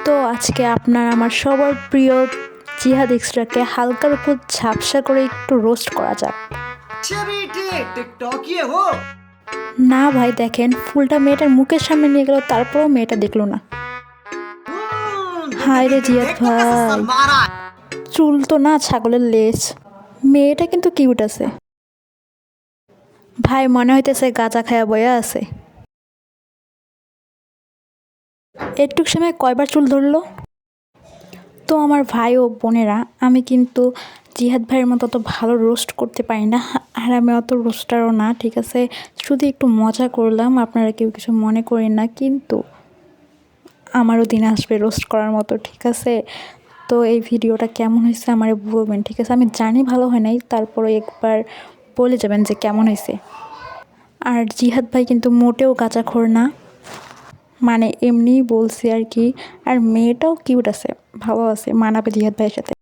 তো আজকে আপনার আমার সবার প্রিয় জিহাদ এক্সট্রাকে হালকার উপর ঝাপসা করে একটু রোস্ট করা যাক। না ভাই, দেখেন ফুলটা মেয়েটার মুখের সামনে নিয়ে গেল, তারপরেও মেয়েটা দেখলো না। হায় রে জিহাদ ভাই, চুল তো না ছাগলের লেজ। মেয়েটা কিন্তু কিউট আছে ভাই, মনে হইতেছে গাঁজা খায়া বয়া আছে। একটু সময় কয়বার চুল ধরলো। তো আমার ভাই ও বোনেরা, আমি কিন্তু জিহাদ ভাইয়ের মতো অত ভালো রোস্ট করতে পারি না, আর আমি অত রোস্টারও না, ঠিক আছে। শুধু একটু মজা করলাম, আপনারা কেউ কিছু মনে করেন না, কিন্তু আমারও দিন আসবে রোস্ট করার মতো, ঠিক আছে। তো এই ভিডিওটা কেমন হয়েছে আমার বলবেন, ঠিক আছে। আমি জানি ভালো হয় নাই, তারপরে একবার বলে যাবেন যে কেমন হয়েছে। আর জিহাদ ভাই কিন্তু মোটেও গাঁজাখোর না, মানে এমনিই বলছি আর কি। আর মেয়েটাও কিউট আছে, ভালো আছে, মানাবে জিহাদ ভাইয়ের সাথে।